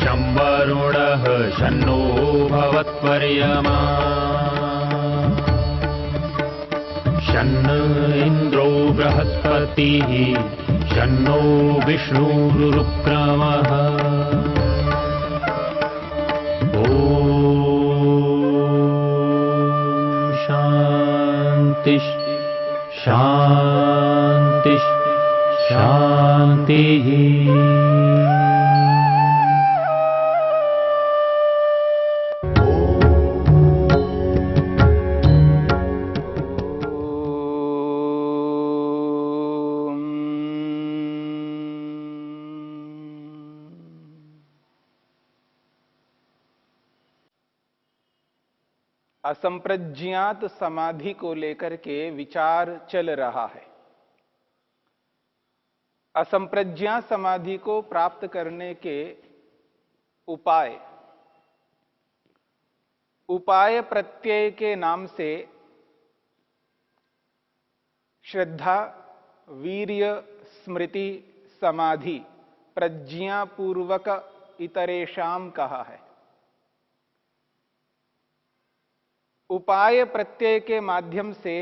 शं वरुणः शन्नो भवत्वर्यमा शन्न इन्द्रो बृहस्पतिः शन्नो विष्णुरुक्रमः ॐ शान्ति शान्ति शान्तिः। असंप्रज्ञात समाधि को लेकर के विचार चल रहा है। असंप्रज्ञात समाधि को प्राप्त करने के उपाय प्रत्यय के नाम से श्रद्धा, वीर्य, स्मृति, समाधि, प्रज्ञापूर्वक इतरेषाम कहा है। उपाय प्रत्यय के माध्यम से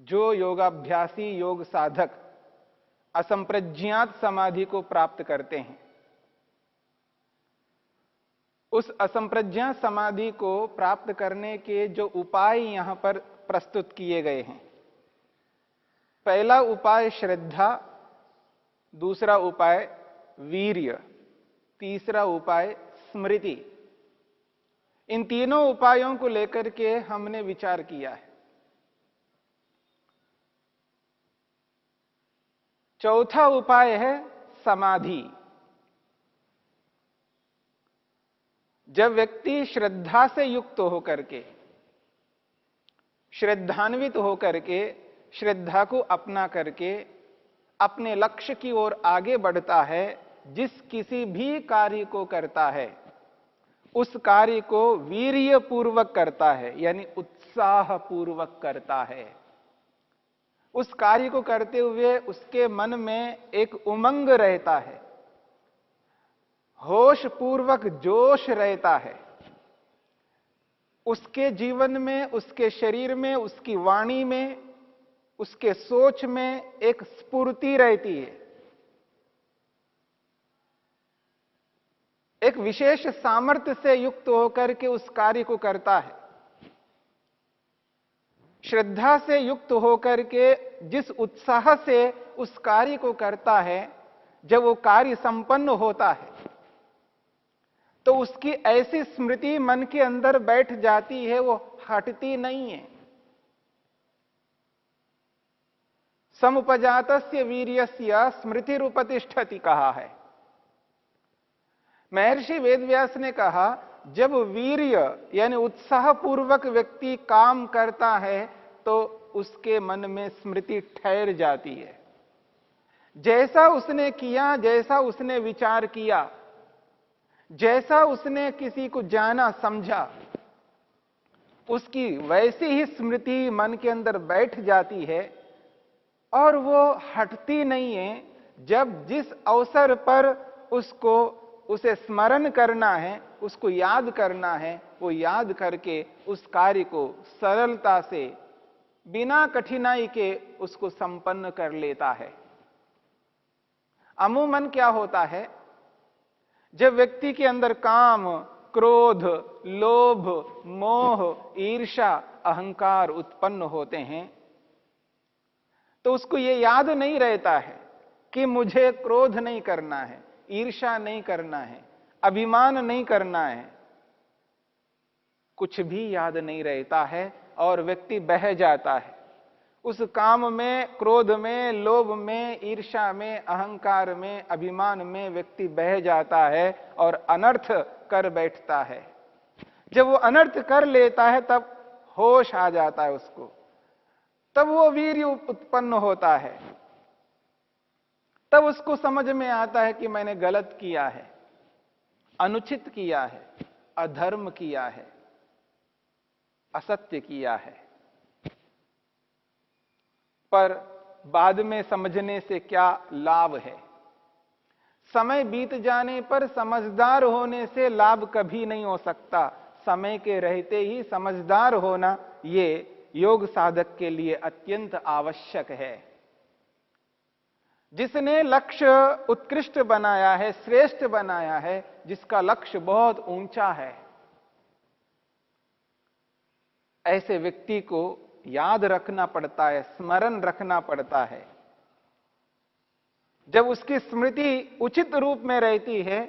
जो योगाभ्यासी, योग साधक असंप्रज्ञात समाधि को प्राप्त करते हैं, उस असंप्रज्ञात समाधि को प्राप्त करने के जो उपाय यहां पर प्रस्तुत किए गए हैं, पहला उपाय श्रद्धा, दूसरा उपाय वीर्य, तीसरा उपाय स्मृति। इन तीनों उपायों को लेकर के हमने विचार किया है। चौथा उपाय है समाधि। जब व्यक्ति श्रद्धा से युक्त होकर के, श्रद्धान्वित होकर के, श्रद्धा को अपना करके अपने लक्ष्य की ओर आगे बढ़ता है, जिस किसी भी कार्य को करता है उस कार्य को वीर्य पूर्वक करता है, यानी उत्साह पूर्वक करता है। उस कार्य को करते हुए उसके मन में एक उमंग रहता है, होश पूर्वक जोश रहता है। उसके जीवन में, उसके शरीर में, उसकी वाणी में, उसके सोच में एक स्फूर्ति रहती है, एक विशेष सामर्थ्य से युक्त होकर के उस कार्य को करता है। श्रद्धा से युक्त होकर के जिस उत्साह से उस कार्य को करता है, जब वो कार्य संपन्न होता है तो उसकी ऐसी स्मृति मन के अंदर बैठ जाती है, वो हटती नहीं है। समुपजातस्य वीर्यस्य स्मृतिरुपतिष्ठति कहा है। महर्षि वेदव्यास ने कहा, जब वीर्य यानी उत्साहपूर्वक व्यक्ति काम करता है तो उसके मन में स्मृति ठहर जाती है। जैसा उसने किया, जैसा उसने विचार किया, जैसा उसने किसी को जाना समझा, उसकी वैसी ही स्मृति मन के अंदर बैठ जाती है और वो हटती नहीं है। जब जिस अवसर पर उसे स्मरण करना है, उसको याद करना है, वो याद करके उस कार्य को सरलता से, बिना कठिनाई के उसको संपन्न कर लेता है। अमूमन क्या होता है, जब व्यक्ति के अंदर काम, क्रोध, लोभ, मोह, ईर्ष्या, अहंकार उत्पन्न होते हैं तो उसको ये याद नहीं रहता है कि मुझे क्रोध नहीं करना है, ईर्ष्या नहीं करना है, अभिमान नहीं करना है। कुछ भी याद नहीं रहता है और व्यक्ति बह जाता है उस काम में, क्रोध में, लोभ में, ईर्ष्या में, अहंकार में, अभिमान में व्यक्ति बह जाता है और अनर्थ कर बैठता है। जब वो अनर्थ कर लेता है तब होश आ जाता है उसको, तब वो वीर्य उत्पन्न होता है, तब उसको समझ में आता है कि मैंने गलत किया है, अनुचित किया है, अधर्म किया है, असत्य किया है। पर बाद में समझने से क्या लाभ है? समय बीत जाने पर समझदार होने से लाभ कभी नहीं हो सकता। समय के रहते ही समझदार होना ये योग साधक के लिए अत्यंत आवश्यक है। जिसने लक्ष्य उत्कृष्ट बनाया है, श्रेष्ठ बनाया है, जिसका लक्ष्य बहुत ऊंचा है, ऐसे व्यक्ति को याद रखना पड़ता है, स्मरण रखना पड़ता है। जब उसकी स्मृति उचित रूप में रहती है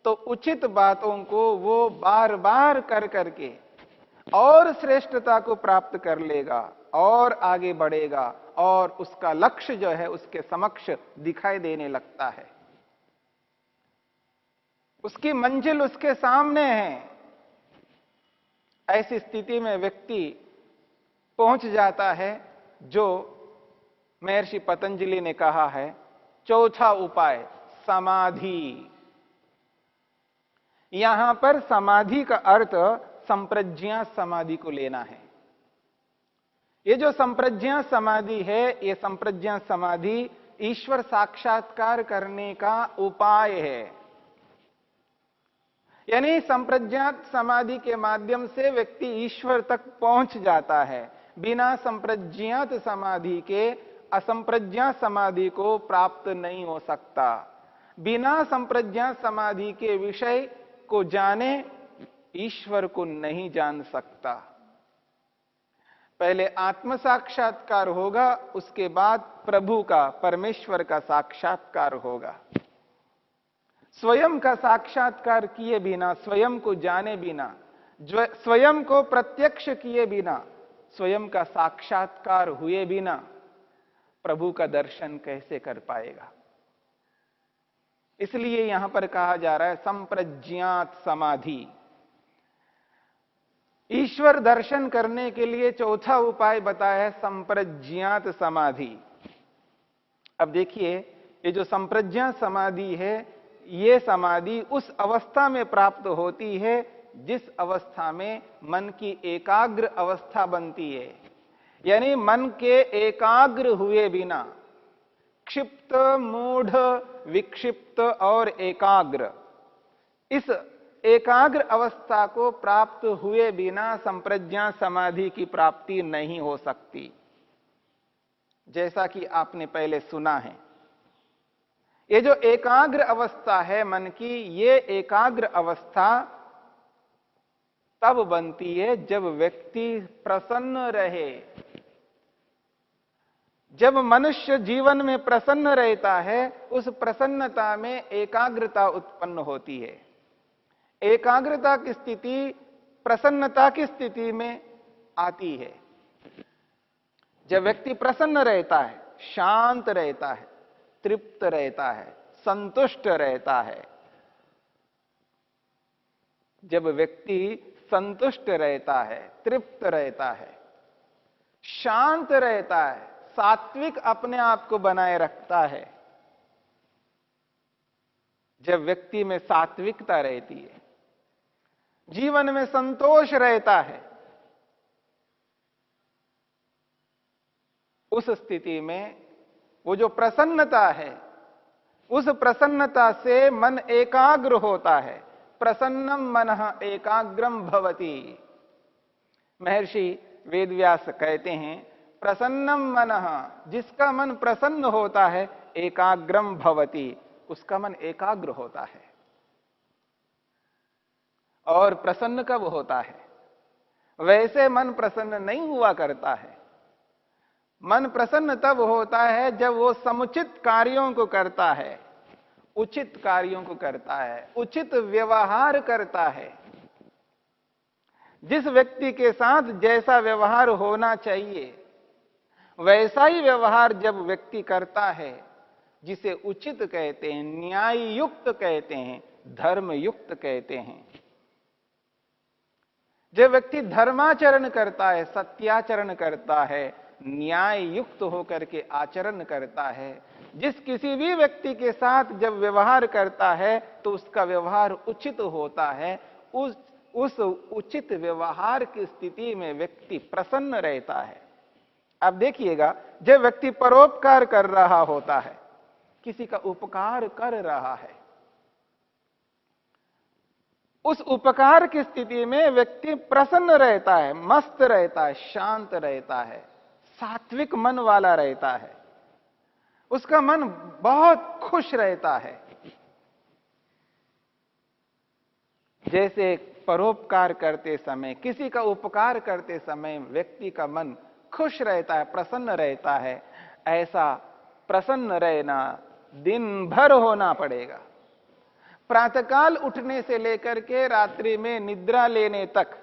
तो उचित बातों को वो बार बार कर करके और श्रेष्ठता को प्राप्त कर लेगा और आगे बढ़ेगा और उसका लक्ष्य जो है उसके समक्ष दिखाई देने लगता है। उसकी मंजिल उसके सामने है। ऐसी स्थिति में व्यक्ति पहुंच जाता है जो महर्षि पतंजलि ने कहा है, चौथा उपाय समाधि। यहां पर समाधि का अर्थ संप्रज्ञा समाधि को लेना है। ये जो संप्रज्ञा समाधि है, ये संप्रज्ञा समाधि ईश्वर साक्षात्कार करने का उपाय है। यानी संप्रज्ञात समाधि के माध्यम से व्यक्ति ईश्वर तक पहुंच जाता है। बिना संप्रज्ञात समाधि के असंप्रज्ञा समाधि को प्राप्त नहीं हो सकता। बिना संप्रज्ञात समाधि के विषय को जाने ईश्वर को नहीं जान सकता। पहले आत्म साक्षात्कार होगा, उसके बाद प्रभु का, परमेश्वर का साक्षात्कार होगा। स्वयं का साक्षात्कार किए बिना, स्वयं को जाने बिना, स्वयं को प्रत्यक्ष किए बिना, स्वयं का साक्षात्कार हुए बिना प्रभु का दर्शन कैसे कर पाएगा। इसलिए यहां पर कहा जा रहा है संप्रज्ञात समाधि। ईश्वर दर्शन करने के लिए चौथा उपाय बताया है संप्रज्ञात समाधि। अब देखिए, ये जो संप्रज्ञात समाधि है, ये समाधि उस अवस्था में प्राप्त होती है जिस अवस्था में मन की एकाग्र अवस्था बनती है। यानी मन के एकाग्र हुए बिना, क्षिप्त, मूढ़, विक्षिप्त और एकाग्र, इस एकाग्र अवस्था को प्राप्त हुए बिना संप्रज्ञा समाधि की प्राप्ति नहीं हो सकती। जैसा कि आपने पहले सुना है, ये जो एकाग्र अवस्था है मन की, ये एकाग्र अवस्था तब बनती है जब व्यक्ति प्रसन्न रहे। जब मनुष्य जीवन में प्रसन्न रहता है, उस प्रसन्नता में एकाग्रता उत्पन्न होती है। एकाग्रता की स्थिति प्रसन्नता की स्थिति में आती है। जब व्यक्ति प्रसन्न रहता है, शांत रहता है, तृप्त रहता है, संतुष्ट रहता है, जब व्यक्ति संतुष्ट रहता है, तृप्त रहता है, शांत रहता है, सात्विक अपने आप को बनाए रखता है, जब व्यक्ति में सात्विकता रहती है, जीवन में संतोष रहता है, उस स्थिति में वो जो प्रसन्नता है, उस प्रसन्नता से मन एकाग्र होता है। प्रसन्नम मनः एकाग्रम भवति। महर्षि वेदव्यास कहते हैं, प्रसन्नम मनः, जिसका मन प्रसन्न होता है, एकाग्रम भवति, उसका मन एकाग्र होता है। और प्रसन्न कब होता है? वैसे मन प्रसन्न नहीं हुआ करता है। मन प्रसन्न तब होता है जब वो समुचित कार्यों को करता है, उचित कार्यों को करता है, उचित व्यवहार करता है। जिस व्यक्ति के साथ जैसा व्यवहार होना चाहिए, वैसा ही व्यवहार जब व्यक्ति करता है, जिसे उचित कहते हैं, न्याय युक्त कहते हैं, धर्म युक्त कहते हैं। जब व्यक्ति धर्माचरण करता है, सत्याचरण करता है, न्याय युक्त होकर के आचरण करता है, जिस किसी भी व्यक्ति के साथ जब व्यवहार करता है तो उसका व्यवहार उचित होता है। उस उचित व्यवहार की स्थिति में व्यक्ति प्रसन्न रहता है। अब देखिएगा, जब व्यक्ति परोपकार कर रहा होता है, किसी का उपकार कर रहा है, उस उपकार की स्थिति में व्यक्ति प्रसन्न रहता है, मस्त रहता है, शांत रहता है, सात्विक मन वाला रहता है, उसका मन बहुत खुश रहता है। जैसे परोपकार करते समय, किसी का उपकार करते समय व्यक्ति का मन खुश रहता है, प्रसन्न रहता है, ऐसा प्रसन्न रहना दिन भर होना पड़ेगा। प्रातःकाल उठने से लेकर के रात्रि में निद्रा लेने तक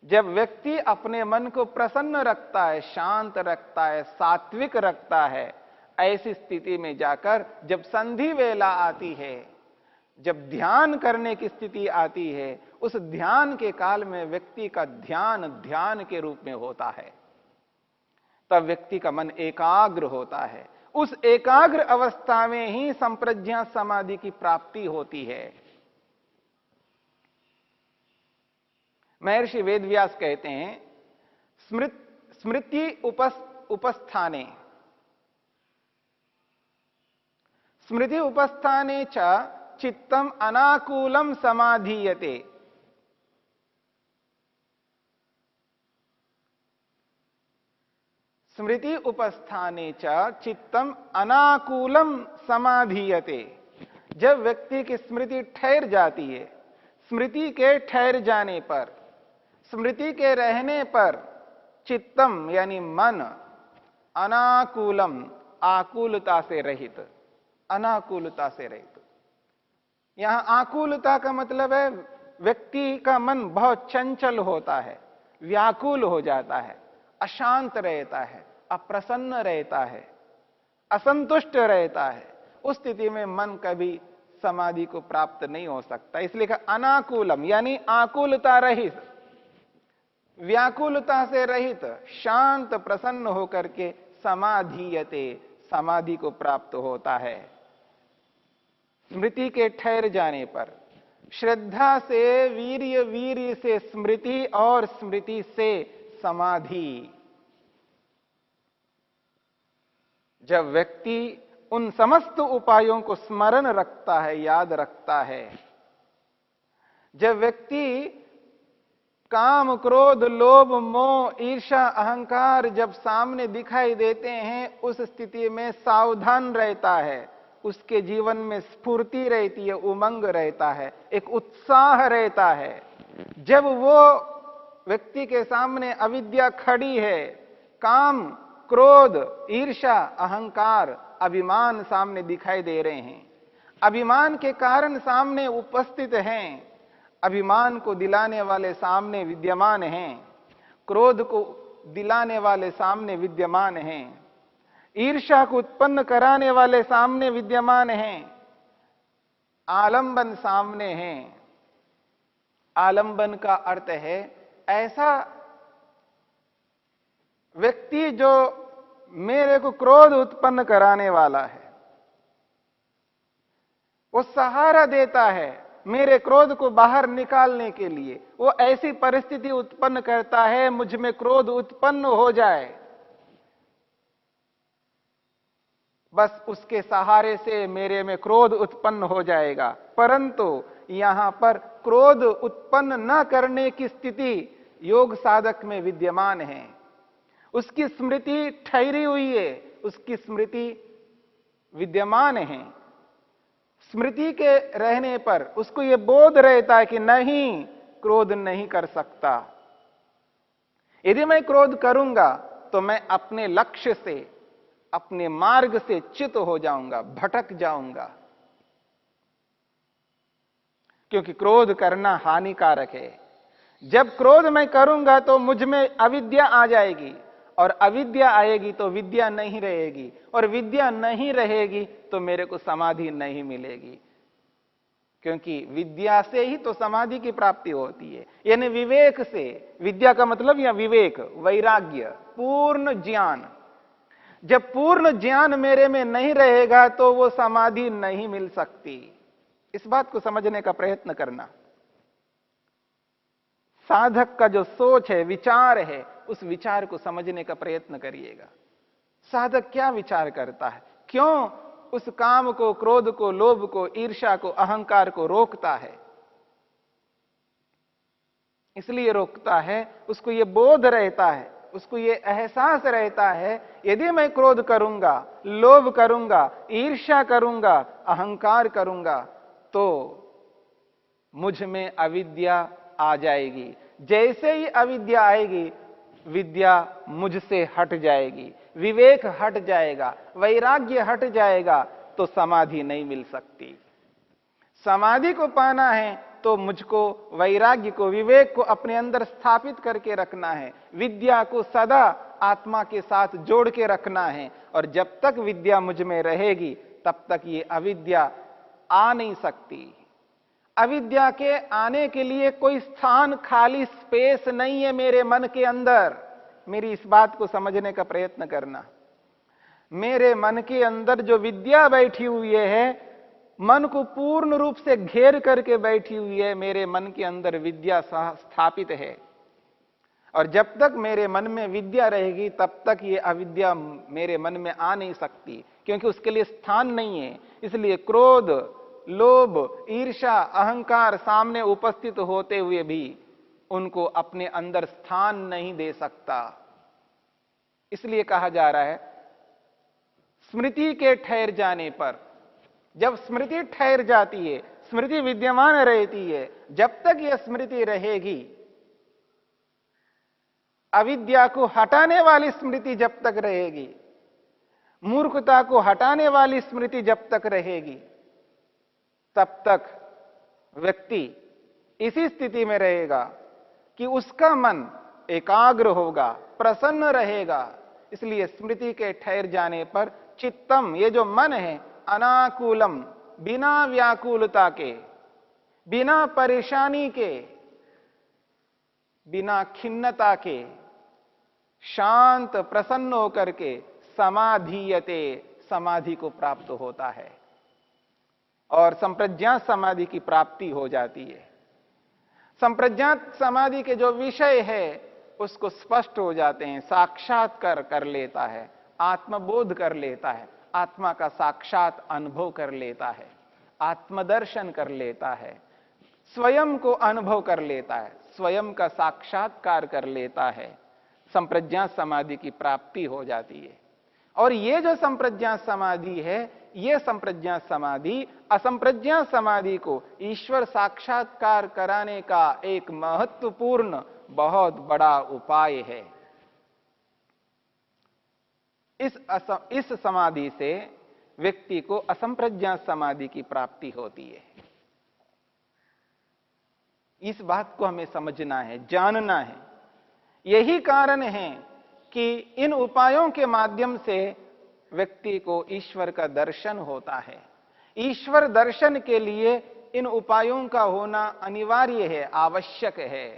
जब व्यक्ति अपने मन को प्रसन्न रखता है, शांत रखता है, सात्विक रखता है, ऐसी स्थिति में जाकर जब संधि वेला आती है, जब ध्यान करने की स्थिति आती है, उस ध्यान के काल में व्यक्ति का ध्यान ध्यान के रूप में होता है, तब व्यक्ति का मन एकाग्र होता है। उस एकाग्र अवस्था में ही संप्रज्ञा समाधि की प्राप्ति होती है। महर्षि वेदव्यास कहते हैं, स्मृति उपस्थाने, स्मृति उपस्थाने च चित्तम अनाकूलम समाधीयते। स्मृति उपस्थाने च चित्तम अनाकूलम समाधीयते। जब व्यक्ति की स्मृति ठहर जाती है, स्मृति के ठहर जाने पर, स्मृति के रहने पर चित्तम यानी मन अनाकूलम, आकुलता से रहित, अनाकुलता से रहित। यहां आकुलता का मतलब है व्यक्ति का मन बहुत चंचल होता है, व्याकुल हो जाता है, अशांत रहता है, अप्रसन्न रहता है, असंतुष्ट रहता है। उस स्थिति में मन कभी समाधि को प्राप्त नहीं हो सकता। इसलिए कहा अनाकूलम यानी आकुलता रहित, व्याकुलता से रहित, शांत प्रसन्न होकर के समाधीयते, समाधि को प्राप्त होता है। स्मृति के ठहर जाने पर, श्रद्धा से वीर्य, वीर्य से स्मृति और स्मृति से समाधि। जब व्यक्ति उन समस्त उपायों को स्मरण रखता है, याद रखता है, जब व्यक्ति काम, क्रोध, लोभ, मोह, ईर्ष्या, अहंकार जब सामने दिखाई देते हैं, उस स्थिति में सावधान रहता है, उसके जीवन में स्फूर्ति रहती है, उमंग रहता है, एक उत्साह रहता है। जब वो व्यक्ति के सामने अविद्या खड़ी है, काम, क्रोध, ईर्ष्या, अहंकार, अभिमान सामने दिखाई दे रहे हैं, अभिमान के कारण सामने उपस्थित हैं, अभिमान को दिलाने वाले सामने विद्यमान हैं, क्रोध को दिलाने वाले सामने विद्यमान हैं, ईर्ष्या को उत्पन्न कराने वाले सामने विद्यमान हैं, आलंबन सामने हैं। आलंबन का अर्थ है ऐसा व्यक्ति जो मेरे को क्रोध उत्पन्न कराने वाला है, वो सहारा देता है मेरे क्रोध को बाहर निकालने के लिए। वो ऐसी परिस्थिति उत्पन्न करता है मुझ में क्रोध उत्पन्न हो जाए, बस उसके सहारे से मेरे में क्रोध उत्पन्न हो जाएगा। परंतु यहां पर क्रोध उत्पन्न न करने की स्थिति योग साधक में विद्यमान है। उसकी स्मृति ठहरी हुई है, उसकी स्मृति विद्यमान है। स्मृति के रहने पर उसको यह बोध रहता है कि नहीं, क्रोध नहीं कर सकता। यदि मैं क्रोध करूंगा तो मैं अपने लक्ष्य से, अपने मार्ग से च्युत हो जाऊंगा, भटक जाऊंगा, क्योंकि क्रोध करना हानिकारक है। जब क्रोध मैं करूंगा तो मुझ में अविद्या आ जाएगी, और अविद्या आएगी तो विद्या नहीं रहेगी, और विद्या नहीं रहेगी तो मेरे को समाधि नहीं मिलेगी, क्योंकि विद्या से ही तो समाधि की प्राप्ति होती है। यानी विवेक से, विद्या का मतलब या विवेक, वैराग्य, पूर्ण ज्ञान। जब पूर्ण ज्ञान मेरे में नहीं रहेगा तो वो समाधि नहीं मिल सकती। इस बात को समझने का प्रयत्न करना। साधक का जो सोच है, विचार है, उस विचार को समझने का प्रयत्न करिएगा। साधक क्या विचार करता है, क्यों उस काम को, क्रोध को, लोभ को, ईर्ष्या को, अहंकार को रोकता है? इसलिए रोकता है, उसको ये बोध रहता है, उसको ये एहसास रहता है, यदि मैं क्रोध करूंगा, लोभ करूंगा, ईर्ष्या करूंगा, अहंकार करूंगा, तो मुझ में अविद्या आ जाएगी। जैसे ही अविद्या आएगी, विद्या मुझसे हट जाएगी, विवेक हट जाएगा, वैराग्य हट जाएगा, तो समाधि नहीं मिल सकती। समाधि को पाना है तो मुझको वैराग्य को, विवेक को अपने अंदर स्थापित करके रखना है, विद्या को सदा आत्मा के साथ जोड़ के रखना है। और जब तक विद्या मुझ में रहेगी, तब तक ये अविद्या आ नहीं सकती। अविद्या के आने के लिए कोई स्थान, खाली स्पेस नहीं है मेरे मन के अंदर। मेरी इस बात को समझने का प्रयत्न करना। मेरे मन के अंदर जो विद्या बैठी हुई है, मन को पूर्ण रूप से घेर करके बैठी हुई है, मेरे मन के अंदर विद्या स्थापित है। और जब तक मेरे मन में विद्या रहेगी, तब तक ये अविद्या मेरे मन में आ नहीं सकती, क्योंकि उसके लिए स्थान नहीं है। इसलिए क्रोध, लोभ, ईर्ष्या, अहंकार सामने उपस्थित होते हुए भी उनको अपने अंदर स्थान नहीं दे सकता। इसलिए कहा जा रहा है, स्मृति के ठहर जाने पर, जब स्मृति ठहर जाती है, स्मृति विद्यमान रहती है, जब तक यह स्मृति रहेगी, अविद्या को हटाने वाली स्मृति जब तक रहेगी, मूर्खता को हटाने वाली स्मृति जब तक रहेगी, तब तक व्यक्ति इसी स्थिति में रहेगा कि उसका मन एकाग्र होगा, प्रसन्न रहेगा। इसलिए स्मृति के ठहर जाने पर चित्तम, ये जो मन है, अनाकूलम, बिना व्याकुलता के, बिना परेशानी के, बिना खिन्नता के, शांत प्रसन्न होकर के समाधीयते, समाधि को प्राप्त होता है और संप्रज्ञात समाधि की प्राप्ति हो जाती है। संप्रज्ञात समाधि के जो विषय है उसको स्पष्ट हो जाते हैं, साक्षात्कार कर लेता है, आत्मबोध कर लेता है, आत्मा का साक्षात अनुभव कर लेता है, आत्मदर्शन कर लेता है, स्वयं को अनुभव कर लेता है, स्वयं का साक्षात्कार कर लेता है। संप्रज्ञात समाधि की प्राप्ति हो जाती है। और ये जो संप्रज्ञात समाधि है, ये संप्रज्ञात समाधि असंप्रज्ञात समाधि को ईश्वर साक्षात्कार कराने का एक महत्वपूर्ण, बहुत बड़ा उपाय है। इस समाधि से व्यक्ति को असंप्रज्ञात समाधि की प्राप्ति होती है। इस बात को हमें समझना है, जानना है। यही कारण है कि इन उपायों के माध्यम से व्यक्ति को ईश्वर का दर्शन होता है। ईश्वर दर्शन के लिए इन उपायों का होना अनिवार्य है, आवश्यक है।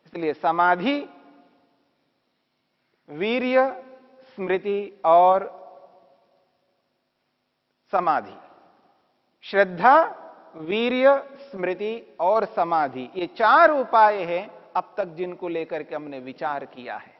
इसलिए समाधि, वीर्य, स्मृति और समाधि, श्रद्धा, वीर्य, स्मृति और समाधि, ये चार उपाय हैं अब तक जिनको लेकर के हमने विचार किया है।